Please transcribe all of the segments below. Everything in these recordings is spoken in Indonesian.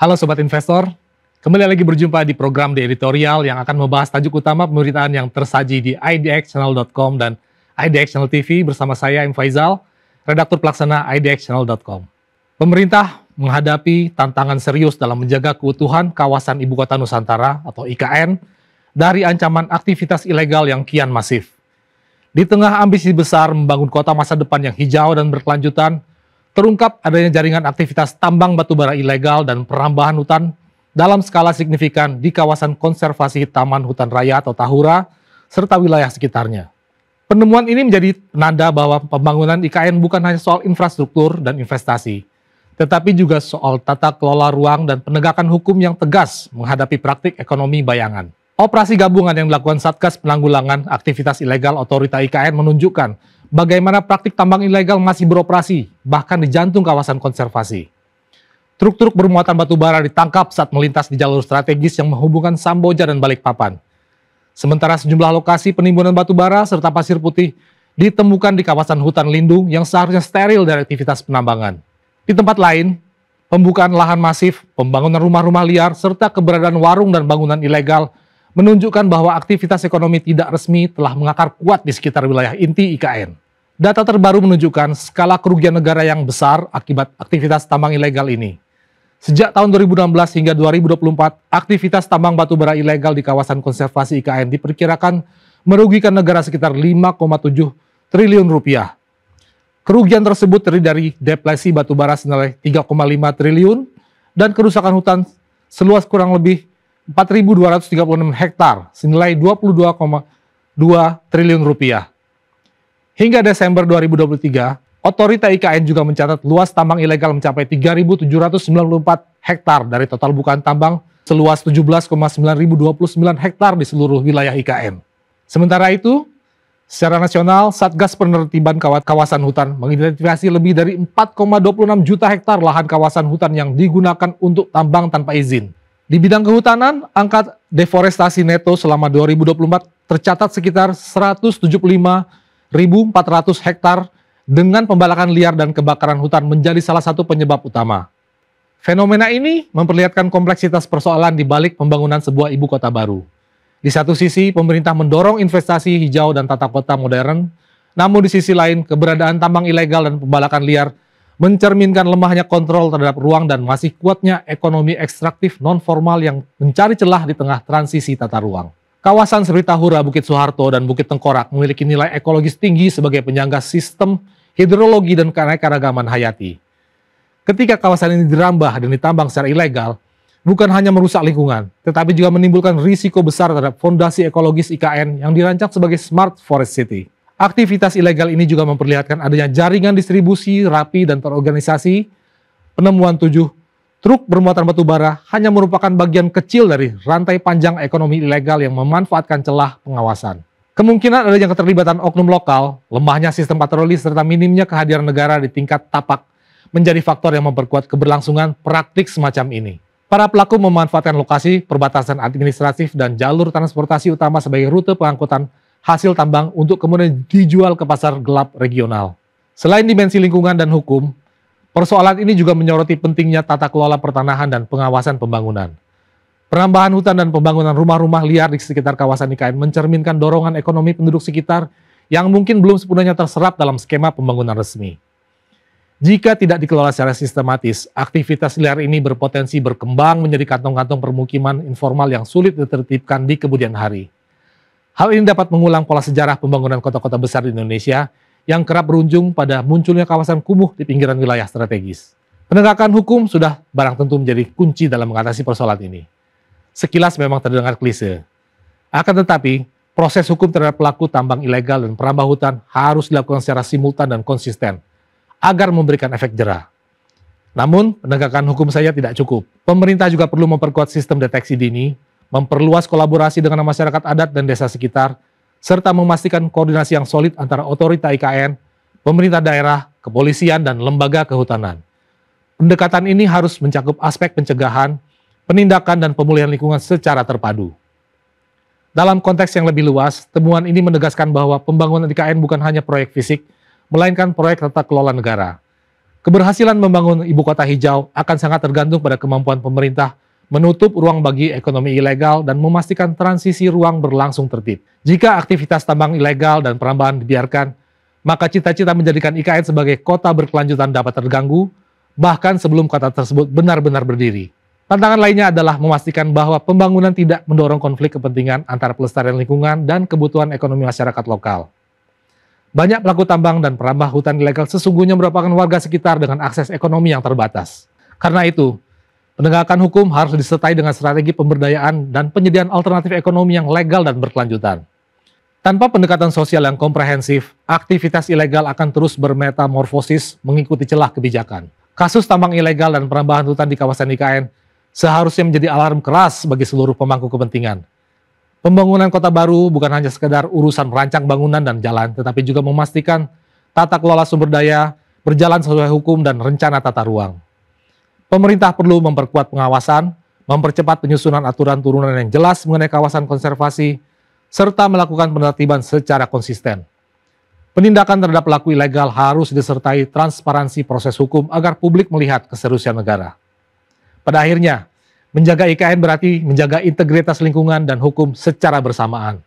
Halo Sobat Investor, kembali lagi berjumpa di program The Editorial yang akan membahas tajuk utama pemberitaan yang tersaji di idxchannel.com dan IDX Channel TV bersama saya, M. Faizal, redaktur pelaksana idxchannel.com. Pemerintah menghadapi tantangan serius dalam menjaga keutuhan kawasan Ibu Kota Nusantara atau IKN dari ancaman aktivitas ilegal yang kian masif. Di tengah ambisi besar membangun kota masa depan yang hijau dan berkelanjutan, terungkap adanya jaringan aktivitas tambang batubara ilegal dan perambahan hutan dalam skala signifikan di kawasan konservasi Taman Hutan Raya atau Tahura, serta wilayah sekitarnya. Penemuan ini menjadi penanda bahwa pembangunan IKN bukan hanya soal infrastruktur dan investasi, tetapi juga soal tata kelola ruang dan penegakan hukum yang tegas menghadapi praktik ekonomi bayangan. Operasi gabungan yang dilakukan Satgas Penanggulangan Aktivitas Ilegal Otorita IKN menunjukkan bagaimana praktik tambang ilegal masih beroperasi, bahkan di jantung kawasan konservasi. Truk-truk bermuatan batubara ditangkap saat melintas di jalur strategis yang menghubungkan Samboja dan Balikpapan. Sementara sejumlah lokasi penimbunan batubara serta pasir putih ditemukan di kawasan hutan lindung yang seharusnya steril dari aktivitas penambangan. Di tempat lain, pembukaan lahan masif, pembangunan rumah-rumah liar, serta keberadaan warung dan bangunan ilegal menunjukkan bahwa aktivitas ekonomi tidak resmi telah mengakar kuat di sekitar wilayah inti IKN. Data terbaru menunjukkan skala kerugian negara yang besar akibat aktivitas tambang ilegal ini. Sejak tahun 2016 hingga 2024, aktivitas tambang batubara ilegal di kawasan konservasi IKN diperkirakan merugikan negara sekitar 5,7 triliun rupiah. Kerugian tersebut terdiri dari depresi batubara senilai 3,5 triliun dan kerusakan hutan seluas kurang lebih 4.236 hektar senilai 22,2 triliun rupiah. Hingga Desember 2023, Otorita IKN juga mencatat luas tambang ilegal mencapai 3.794 hektar dari total bukaan tambang seluas 17,929 hektar di seluruh wilayah IKN. Sementara itu, secara nasional, Satgas Penertiban Kawasan Hutan mengidentifikasi lebih dari 4,26 juta hektar lahan kawasan hutan yang digunakan untuk tambang tanpa izin. Di bidang kehutanan, angka deforestasi neto selama 2024 tercatat sekitar 175.400 hektar dengan pembalakan liar dan kebakaran hutan menjadi salah satu penyebab utama. Fenomena ini memperlihatkan kompleksitas persoalan di balik pembangunan sebuah ibu kota baru. Di satu sisi, pemerintah mendorong investasi hijau dan tata kota modern, namun di sisi lain, keberadaan tambang ilegal dan pembalakan liar mencerminkan lemahnya kontrol terhadap ruang dan masih kuatnya ekonomi ekstraktif non-formal yang mencari celah di tengah transisi tata ruang. Kawasan seperti Tahura, Bukit Soeharto, dan Bukit Tengkorak memiliki nilai ekologis tinggi sebagai penyangga sistem hidrologi dan keanekaragaman hayati. Ketika kawasan ini dirambah dan ditambang secara ilegal, bukan hanya merusak lingkungan, tetapi juga menimbulkan risiko besar terhadap fondasi ekologis IKN yang dirancang sebagai Smart Forest City. Aktivitas ilegal ini juga memperlihatkan adanya jaringan distribusi rapi dan terorganisasi. Penemuan 7 truk bermuatan batubara hanya merupakan bagian kecil dari rantai panjang ekonomi ilegal yang memanfaatkan celah pengawasan. Kemungkinan adanya keterlibatan oknum lokal, lemahnya sistem patroli, serta minimnya kehadiran negara di tingkat tapak menjadi faktor yang memperkuat keberlangsungan praktik semacam ini. Para pelaku memanfaatkan lokasi, perbatasan administratif, dan jalur transportasi utama sebagai rute pengangkutan hasil tambang untuk kemudian dijual ke pasar gelap regional. Selain dimensi lingkungan dan hukum, persoalan ini juga menyoroti pentingnya tata kelola pertanahan dan pengawasan pembangunan. Penambahan hutan dan pembangunan rumah-rumah liar di sekitar kawasan IKN mencerminkan dorongan ekonomi penduduk sekitar yang mungkin belum sepenuhnya terserap dalam skema pembangunan resmi. Jika tidak dikelola secara sistematis, aktivitas liar ini berpotensi berkembang menjadi kantong-kantong permukiman informal yang sulit ditertibkan di kemudian hari. Hal ini dapat mengulang pola sejarah pembangunan kota-kota besar di Indonesia yang kerap berujung pada munculnya kawasan kumuh di pinggiran wilayah strategis. Penegakan hukum sudah barang tentu menjadi kunci dalam mengatasi persoalan ini. Sekilas memang terdengar klise. Akan tetapi, proses hukum terhadap pelaku tambang ilegal dan perambah hutan harus dilakukan secara simultan dan konsisten agar memberikan efek jera. Namun, penegakan hukum saja tidak cukup. Pemerintah juga perlu memperkuat sistem deteksi dini, memperluas kolaborasi dengan masyarakat adat dan desa sekitar, serta memastikan koordinasi yang solid antara otorita IKN, pemerintah daerah, kepolisian, dan lembaga kehutanan. Pendekatan ini harus mencakup aspek pencegahan, penindakan, dan pemulihan lingkungan secara terpadu. Dalam konteks yang lebih luas, temuan ini menegaskan bahwa pembangunan IKN bukan hanya proyek fisik, melainkan proyek tata kelola negara. Keberhasilan membangun ibu kota hijau akan sangat tergantung pada kemampuan pemerintah menutup ruang bagi ekonomi ilegal dan memastikan transisi ruang berlangsung tertib. Jika aktivitas tambang ilegal dan perambahan dibiarkan, maka cita-cita menjadikan IKN sebagai kota berkelanjutan dapat terganggu, bahkan sebelum kota tersebut benar-benar berdiri. Tantangan lainnya adalah memastikan bahwa pembangunan tidak mendorong konflik kepentingan antara pelestarian lingkungan dan kebutuhan ekonomi masyarakat lokal. Banyak pelaku tambang dan perambah hutan ilegal sesungguhnya merupakan warga sekitar dengan akses ekonomi yang terbatas. Karena itu, penegakan hukum harus disertai dengan strategi pemberdayaan dan penyediaan alternatif ekonomi yang legal dan berkelanjutan. Tanpa pendekatan sosial yang komprehensif, aktivitas ilegal akan terus bermetamorfosis mengikuti celah kebijakan. Kasus tambang ilegal dan perambahan hutan di kawasan IKN seharusnya menjadi alarm keras bagi seluruh pemangku kepentingan. Pembangunan kota baru bukan hanya sekedar urusan merancang bangunan dan jalan, tetapi juga memastikan tata kelola sumber daya berjalan sesuai hukum dan rencana tata ruang. Pemerintah perlu memperkuat pengawasan, mempercepat penyusunan aturan turunan yang jelas mengenai kawasan konservasi, serta melakukan penertiban secara konsisten. Penindakan terhadap pelaku ilegal harus disertai transparansi proses hukum agar publik melihat keseriusan negara. Pada akhirnya, menjaga IKN berarti menjaga integritas lingkungan dan hukum secara bersamaan.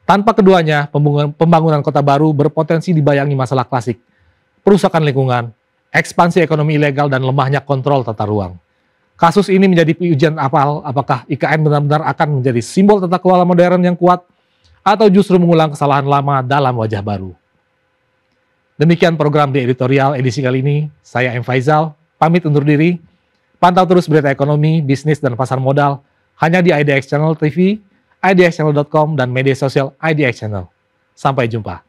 Tanpa keduanya, pembangunan kota baru berpotensi dibayangi masalah klasik, perusakan lingkungan, ekspansi ekonomi ilegal, dan lemahnya kontrol tata ruang. Kasus ini menjadi ujian apakah IKN benar-benar akan menjadi simbol tata kelola modern yang kuat, atau justru mengulang kesalahan lama dalam wajah baru. Demikian program di editorial edisi kali ini. Saya M. Faizal, pamit undur diri. Pantau terus berita ekonomi, bisnis, dan pasar modal hanya di IDX Channel TV, idxchannel.com, dan media sosial IDX Channel. Sampai jumpa.